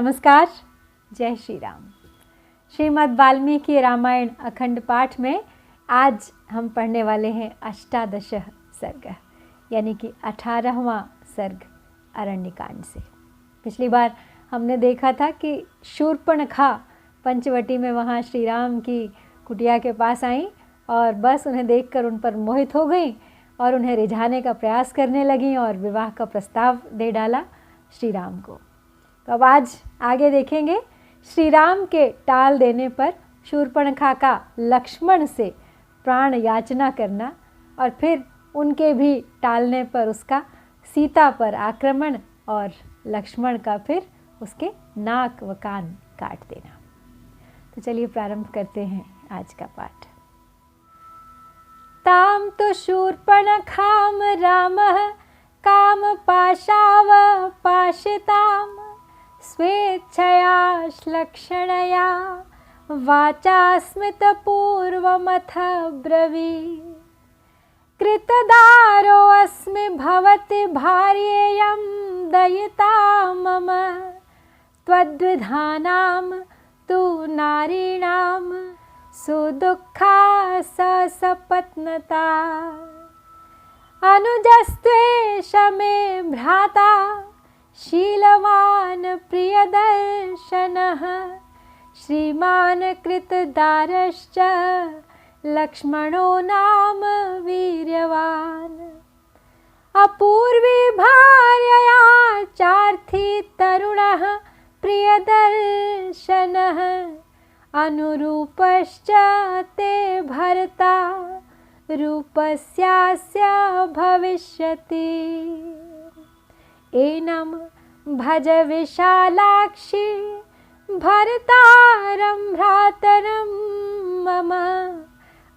नमस्कार, जय श्री राम। श्रीमद् वाल्मीकि रामायण अखंड पाठ में आज हम पढ़ने वाले हैं अष्टादश सर्ग, यानी कि 18वां सर्ग अरण्यकांड से। पिछली बार हमने देखा था कि शूर्पणखा पंचवटी में वहाँ श्री राम की कुटिया के पास आई और बस उन्हें देखकर उन पर मोहित हो गई और उन्हें रिझाने का प्रयास करने लगी और विवाह का प्रस्ताव दे डाला श्री राम को। तो अब आज आगे देखेंगे श्री राम के टाल देने पर शूर्पणखा का लक्ष्मण से प्राण याचना करना और फिर उनके भी टालने पर उसका सीता पर आक्रमण और लक्ष्मण का फिर उसके नाक व कान काट देना। तो चलिए प्रारंभ करते हैं आज का पाठ। ताम तो शूर्पणखाम रामः काम पाशाव पाशिताम स्वेच्छया श्लक्षणया वाचा स्मितपूर्वमथ ब्रवीत् कृतदारोऽस्मि भवति भार्येयं दयिता मम त्वद्विधानां तु नारीणां सुदुःखा सपत्नता अनुजस्त्वेष मे भ्राता शीलवान् प्रियदर्शनः श्रीमान् कृतदारश्च लक्ष्मणो नाम वीर्यवान् अपूर्वी भार्यया चार्थी तरुणः प्रियदर्शनः अनुरूपश्च ते भर्ता रूपस्यास्य भविष्यति एनं भज विशालाक्षी भर्तारं भ्रातरं मम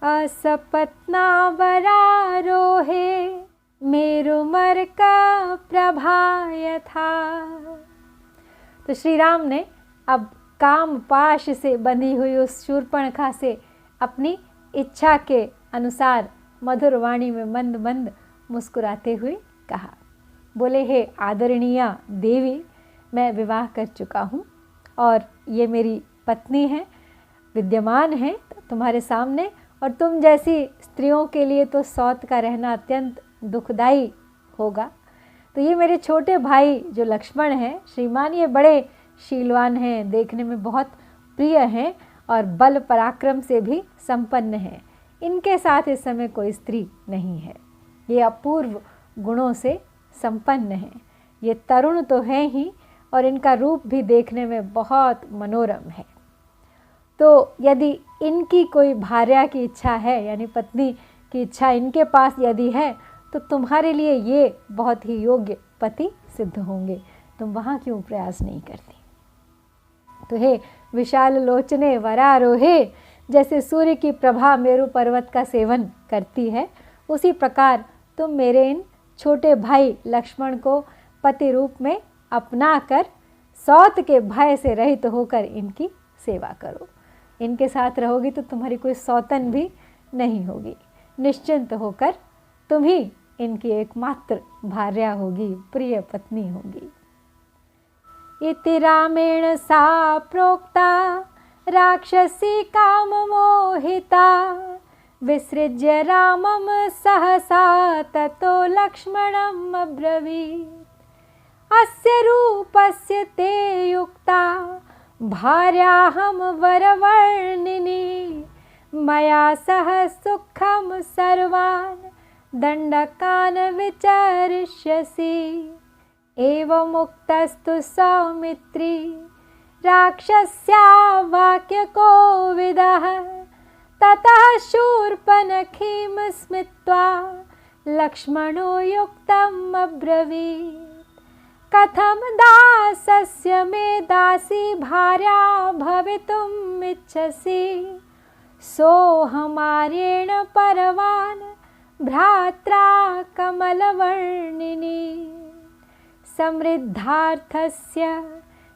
असपत्ना वरारोहे मेरुमर्का प्रभा यथा। तो श्री राम ने अब काम पाश से बंधी हुई उस शूर्पणखा से अपनी इच्छा के अनुसार मधुर वाणी में मंद मंद मुस्कुराते हुए कहा। बोले, हे आदरणीय देवी, मैं विवाह कर चुका हूँ और ये मेरी पत्नी है, विद्यमान है तुम्हारे सामने, और तुम जैसी स्त्रियों के लिए तो सौत का रहना अत्यंत दुखदाई होगा। तो ये मेरे छोटे भाई जो लक्ष्मण हैं श्रीमान, ये बड़े शीलवान हैं, देखने में बहुत प्रिय हैं और बल पराक्रम से भी संपन्न हैं। इनके साथ इस समय कोई स्त्री नहीं है। ये अपूर्व गुणों से संपन्न हैं। ये तरुण तो हैं ही और इनका रूप भी देखने में बहुत मनोरम है। तो यदि इनकी कोई भार्या की इच्छा है, यानी पत्नी की इच्छा इनके पास यदि है, तो तुम्हारे लिए ये बहुत ही योग्य पति सिद्ध होंगे। तुम वहाँ क्यों प्रयास नहीं करती? तो हे विशाल लोचने वरारोहे, जैसे सूर्य की प्रभा मेरु पर्वत का सेवन करती है, उसी प्रकार तुम मेरे इन छोटे भाई लक्ष्मण को पति रूप में अपना कर सौत के भय से रहित होकर इनकी सेवा करो। इनके साथ रहोगी तो तुम्हारी कोई सौतन भी नहीं होगी। निश्चिंत होकर तुम ही इनकी एकमात्र भार्या होगी, प्रिय पत्नी होगी। इति रामेण सा प्रोक्ता राक्षसी काम मोहिता विसृज्य रामं सहसा ततो लक्ष्मणम् अब्रवीत् अस्य रूपस्य ते युक्ता भार्याहं वरवर्णिनी मया सह सुखं सर्वान् दण्डकान् विचरिष्यसि एवमुक्तस्तु सौमित्री राक्षस्या वाक्यकोविदः ततः शूर्पणखीं स्मित्वा लक्ष्मणो युक्तम् अब्रवीत् कथं दासस्य मे दासी भार्या भवितुम् इच्छसि सोऽहमार्येण परवान् भ्रात्रा कमलवर्णिनी समृद्धार्थस्य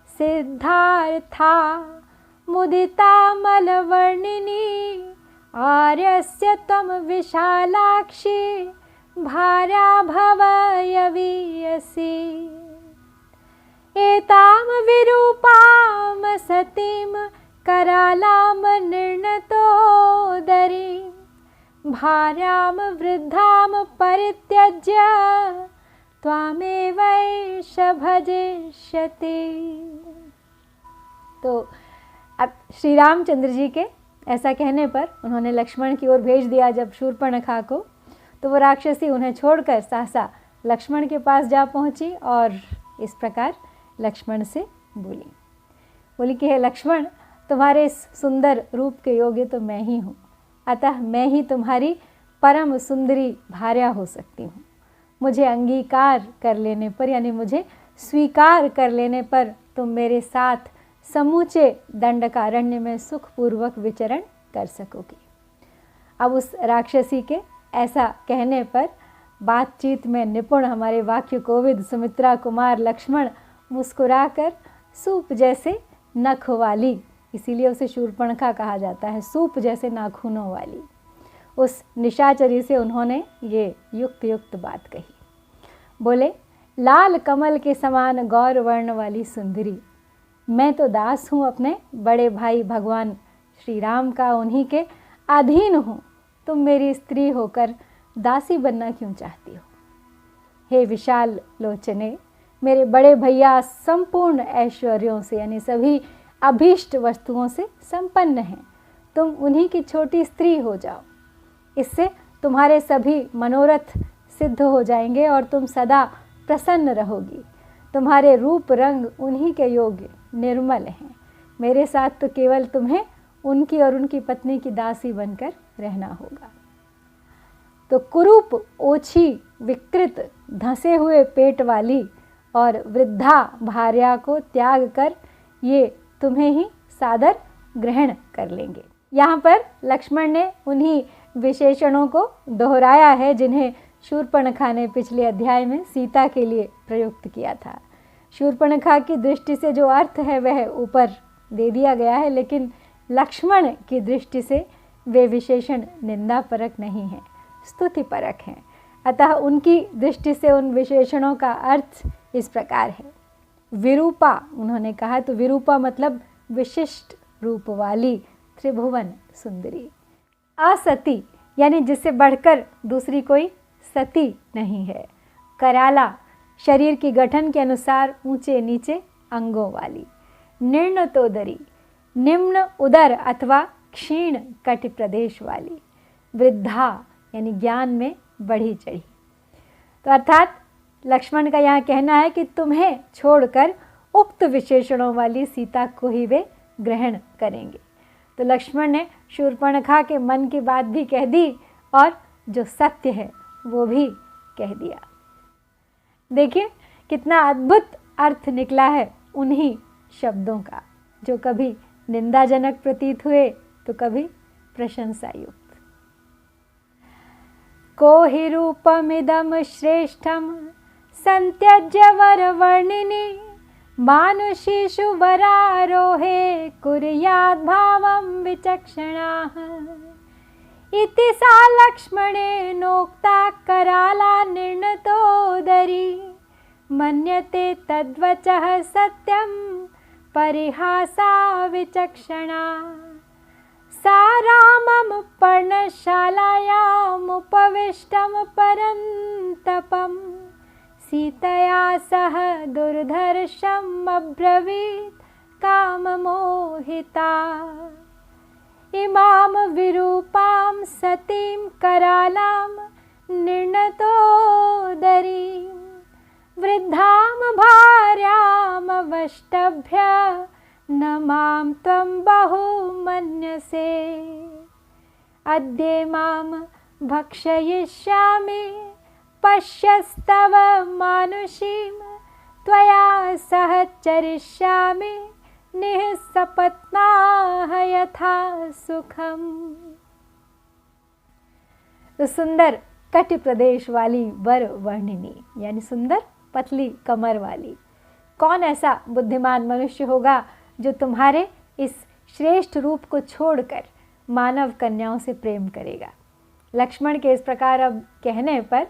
सिद्धार्था मुदिता मलवर्णिनी आर्यस्य त्वं विशालाक्षी भार्या भवयवीयसी। एताम विरूपाम सतीम करालाम निर्णतोदरीं भार्याम वृद्धाम परित्यज्य त्वामेवैष भजिष्यति। तो अब श्री रामचंद्र जी के ऐसा कहने पर उन्होंने लक्ष्मण की ओर भेज दिया जब शूर्पणखा को, तो वो राक्षसी उन्हें छोड़कर सहसा लक्ष्मण के पास जा पहुंची और इस प्रकार लक्ष्मण से बोली कि हे लक्ष्मण, तुम्हारे इस सुंदर रूप के योग्य तो मैं ही हूँ, अतः मैं ही तुम्हारी परम सुंदरी भार्या हो सकती हूँ। मुझे अंगीकार कर लेने पर, यानी मुझे स्वीकार कर लेने पर तुम मेरे साथ समूचे दंडकारण्य में सुखपूर्वक विचरण कर सकोगी। अब उस राक्षसी के ऐसा कहने पर बातचीत में निपुण हमारे वाक्य कोविद सुमित्रा कुमार लक्ष्मण मुस्कुराकर सूप जैसे नख वाली, इसीलिए उसे शूर्पणखा कहा जाता है, सूप जैसे नाखूनों वाली, उस निशाचरी से उन्होंने ये युक्त बात कही। बोले, लाल कमल के समान गौर वर्ण वाली सुंदरी, मैं तो दास हूँ अपने बड़े भाई भगवान श्री राम का, उन्हीं के अधीन हूँ। तुम मेरी स्त्री होकर दासी बनना क्यों चाहती हो? हे विशाल लोचने, मेरे बड़े भैया संपूर्ण ऐश्वर्यों से, यानी सभी अभीष्ट वस्तुओं से संपन्न हैं, तुम उन्हीं की छोटी स्त्री हो जाओ। इससे तुम्हारे सभी मनोरथ सिद्ध हो जाएंगे और तुम सदा प्रसन्न रहोगी। तुम्हारे रूप रंग उन्हीं के योग्य निर्मल हैं। मेरे साथ तो केवल तुम्हें उनकी और उनकी पत्नी की दासी बनकर रहना होगा। तो कुरूप, ओछी, विकृत, धंसे हुए पेट वाली और वृद्धा भार्या को त्याग कर ये तुम्हें ही सादर ग्रहण कर लेंगे। यहाँ पर लक्ष्मण ने उन्हीं विशेषणों को दोहराया है जिन्हें शूर्पणखा ने पिछले अध्याय में सीता के लिए प्रयुक्त किया था। शूर्पणखा की दृष्टि से जो अर्थ है वह ऊपर दे दिया गया है, लेकिन लक्ष्मण की दृष्टि से वे विशेषण निंदा परक नहीं हैं, स्तुति परक हैं। अतः उनकी दृष्टि से उन विशेषणों का अर्थ इस प्रकार है। विरूपा उन्होंने कहा, तो विरूपा मतलब विशिष्ट रूप वाली त्रिभुवन सुंदरी। असती यानी जिससे बढ़कर दूसरी कोई सती नहीं है। कराला शरीर की गठन के अनुसार ऊंचे नीचे अंगों वाली। निर्णतोदरी निम्न उदर अथवा क्षीण कटि प्रदेश वाली। वृद्धा यानी ज्ञान में बढ़ी चढ़ी। तो अर्थात लक्ष्मण का यहाँ कहना है कि तुम्हें छोड़कर उक्त विशेषणों वाली सीता को ही वे ग्रहण करेंगे। तो लक्ष्मण ने शूर्पणखा के मन की बात भी कह दी और जो सत्य है वो भी कह दिया। देखिए कितना अद्भुत अर्थ निकला है उन्हीं शब्दों का, जो कभी निंदाजनक प्रतीत हुए तो कभी प्रशंसा युक्त। को हि रूपमिदं श्रेष्ठं संत्यज्य वरवर्णिनी मानुषीषु वरारोहे कुर्याद् भावं विचक्षणाः। इति सा लक्ष्मणेनोक्ता कराला निर्णतोदरी मन्यते तद्वचः सत्यं परिहासा विचक्षणा। सा रामं पर्णशालायामुपविष्टं परन्तपं सीतया सह दुर्धर्षम् अब्रवीत् काममोहिता। इमां विरूपां सतीं करालां निर्णतोदरीं वृद्धां भार्यामवष्टभ्य न मां त्वं बहु मन्यसे। अद्य मां भक्षयिष्यामि पश्यस्तव मानुषीं त्वया सह चरिष्यामि निःसपत्नाः यथा सुखम। तो सुंदर कटि प्रदेश वाली वर वर्णिनी यानी सुंदर पतली कमर वाली, कौन ऐसा बुद्धिमान मनुष्य होगा जो तुम्हारे इस श्रेष्ठ रूप को छोड़कर मानव कन्याओं से प्रेम करेगा। लक्ष्मण के इस प्रकार अब कहने पर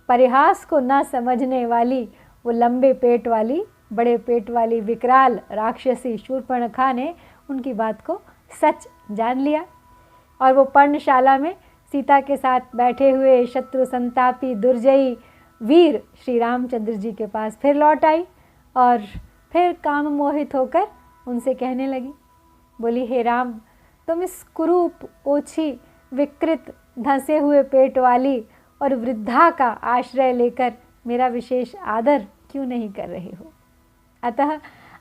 परिहास को न समझने वाली वो लंबे पेट वाली बड़े पेट वाली विकराल राक्षसी शूर्पणखा ने उनकी बात को सच जान लिया और वो पर्णशाला में सीता के साथ बैठे हुए शत्रु संतापी दुर्जयी वीर श्री रामचंद्र जी के पास फिर लौट आई और फिर काम मोहित होकर उनसे कहने लगी, बोली, हे राम, तुम इस कुरूप, ओछी, विकृत, धंसे हुए पेट वाली और वृद्धा का आश्रय लेकर मेरा विशेष आदर क्यों नहीं कर रहे हो? अतः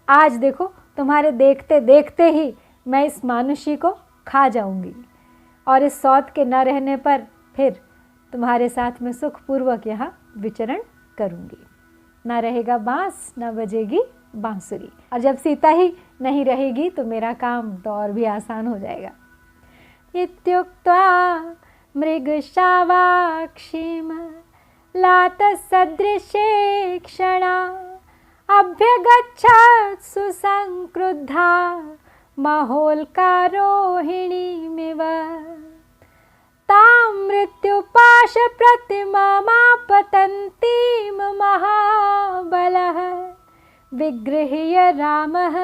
आज देखो, तुम्हारे देखते देखते ही मैं इस मानुषी को खा जाऊंगी और इस सौत के न रहने पर फिर तुम्हारे साथ में सुखपूर्वक यहाँ विचरण करूंगी। ना रहेगा बांस, ना बजेगी बांसुरी, और जब सीता ही नहीं रहेगी तो मेरा काम तो और भी आसान हो जाएगा। इत्युक्त्वा मृगशावाक्षीम लातसदृशे क्षणा अभ्यगच्छत् सुसंक्रुद्धा महोल्कारोहिणीमिव तां मृत्युपाशप्रतिमामापतन्तीं महाबलः विगृह्य रामः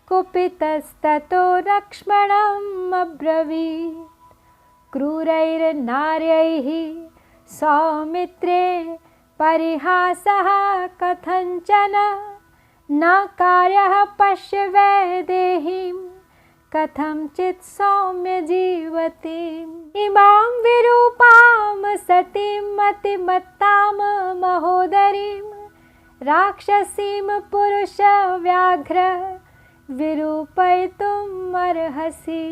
कुपितस्ततो लक्ष्मणम् अब्रवीत् क्रूरैर्नार्यैः सौमित्रे परिहासः कथञ्चन न कार्यः पश्य वैदेहीं कथंचित् सौम्य जीवतीम् इमां विरूपां सतीं मतिमत्तां महोदरीं राक्षसीं पुरुष व्याघ्र विरूपयितुम् अर्हसि।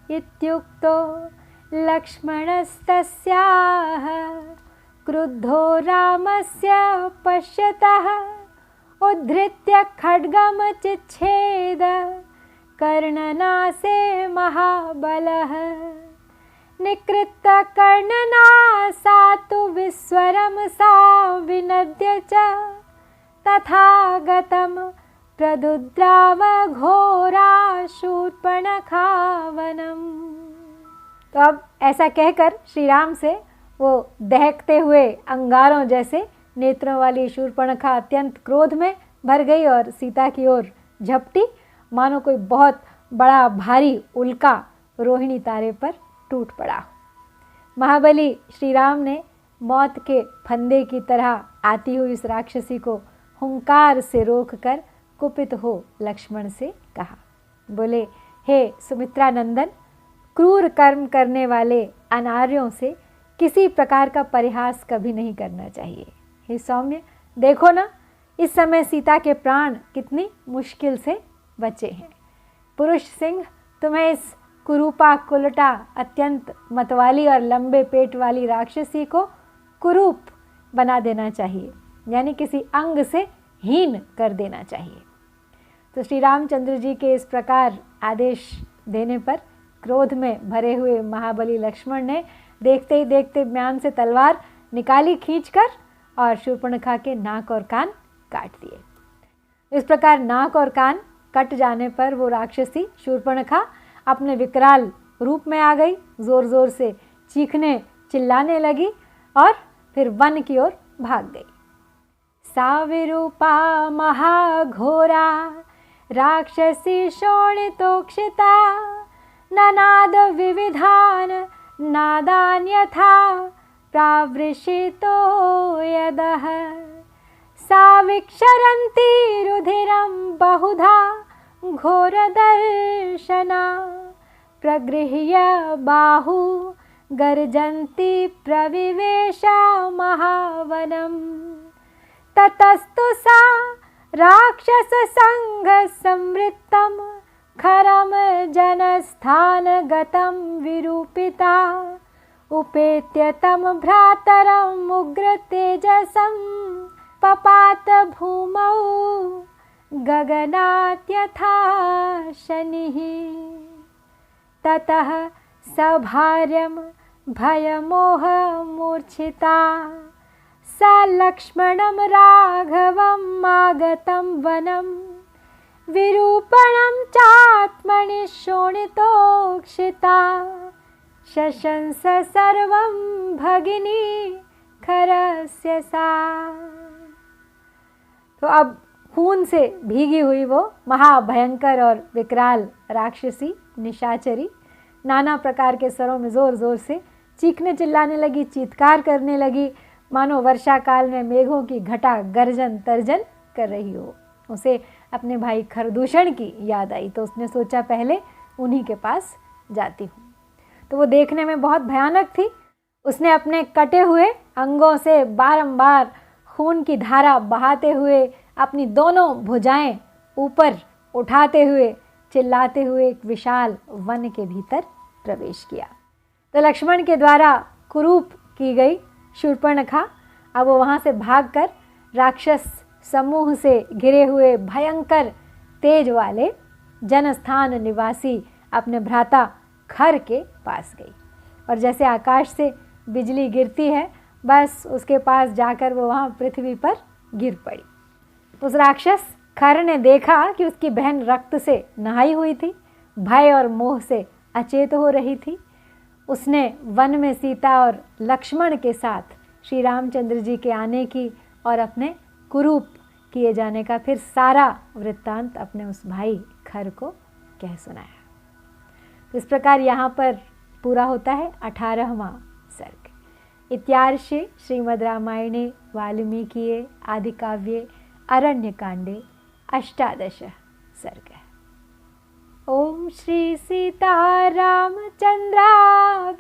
इत्युक्तो लक्ष्मणस्तस्याः क्रुद्धो रामस्य पश्यतः उद्धृत्य खड्गं चिच्छेद कर्णनासे महाबलः निकृत्त कर्णनासा तु विस्वरं सा विनद्य च तथागतं प्रदुद्राव घोरा शूर्पणखावनम्। तो अब ऐसा कहकर श्री राम से वो दहकते हुए अंगारों जैसे नेत्रों वाली शूर्पणखा अत्यंत क्रोध में भर गई और सीता की ओर झपटी, मानो कोई बहुत बड़ा भारी उल्का रोहिणी तारे पर टूट पड़ा। महाबली श्री राम ने मौत के फंदे की तरह आती हुई इस राक्षसी को हुंकार से रोककर कुपित हो लक्ष्मण से कहा, बोले, हे सुमित्रा नंदन, क्रूर कर्म करने वाले अनार्यों से किसी प्रकार का परिहास कभी नहीं करना चाहिए। हे सौम्य, देखो ना, इस समय सीता के प्राण कितनी मुश्किल से बचे हैं। पुरुष सिंह तुम्हें इस कुरूपा कुलटा अत्यंत मतवाली और लंबे पेट वाली राक्षसी को कुरूप बना देना चाहिए, यानी किसी अंग से हीन कर देना चाहिए। तो श्री रामचंद्र जी के इस प्रकार आदेश देने पर क्रोध में भरे हुए महाबली लक्ष्मण ने देखते ही देखते म्यान से तलवार निकाली खींचकर और शूर्पणखा के नाक और कान काट दिए। इस प्रकार नाक और कान कट जाने पर वो राक्षसी शूर्पणखा अपने विकराल रूप में आ गई, जोर जोर से चीखने चिल्लाने लगी और फिर वन की ओर भाग गई। सा विरूपा महाघोरा राक्षसी शोणितोक्षिता ननाद विविधान नादान्यथा प्रावृषितो यदः सा विक्षरन्ती रुधिरं बहुधा घोरदर्शना प्रगृह्य बाहु गर्जन्ती प्रविवेश महावनम् ततस्तु सा राक्षससङ्घसंवृत्तं खरं जनस्थानगतं विरूपिता उपेत्य तं भ्रातरम् उग्रतेजसं पपात भूमौ गगनात् यथा शनिः ततः सभार्यं भयमोहमूर्छिता सा लक्ष्मणं राघवम् आगतं वनं विरूपणं चात्मनि शोणितोक्षिता शशंस सर्वं भगिनी खरस्य सा। तो अब खून से भीगी हुई वो महाभयंकर और विकराल राक्षसी निशाचरी नाना प्रकार के स्वरों में ज़ोर ज़ोर से चीखने चिल्लाने लगी, चीत्कार करने लगी, मानो वर्षा काल में मेघों की घटा गर्जन तर्जन कर रही हो। उसे अपने भाई खरदूषण की याद आई, तो उसने सोचा पहले उन्हीं के पास जाती हूँ। तो वो देखने में बहुत भयानक थी। उसने अपने कटे हुए अंगों से बारंबार खून की धारा बहाते हुए अपनी दोनों भुजाएं ऊपर उठाते हुए चिल्लाते हुए एक विशाल वन के भीतर प्रवेश किया। तो लक्ष्मण के द्वारा कुरूप की गई शूर्पणखा अब वो वहाँ से भागकर राक्षस समूह से घिरे हुए भयंकर तेज वाले जनस्थान निवासी अपने भ्राता खर के पास गई। और जैसे आकाश से बिजली गिरती है, बस उसके पास जाकर वो वहाँ पृथ्वी पर गिर पड़ी। उस राक्षस खर ने देखा कि उसकी बहन रक्त से नहाई हुई थी, भय और मोह से अचेत हो रही थी। उसने वन में सीता और लक्ष्मण के साथ श्री रामचंद्र जी के आने की और अपने कुरूप किए जाने का फिर सारा वृत्तांत अपने उस भाई खर को कह सुनाया। इस प्रकार यहाँ पर पूरा होता है 18वां सर्ग। इत्यार्षे श्रीमद् रामायणे वाल्मीकिये आदिकाव्ये अरण्यकाण्डे 18 सर्ग। ओम श्री सीता रामचंद्राभ्याम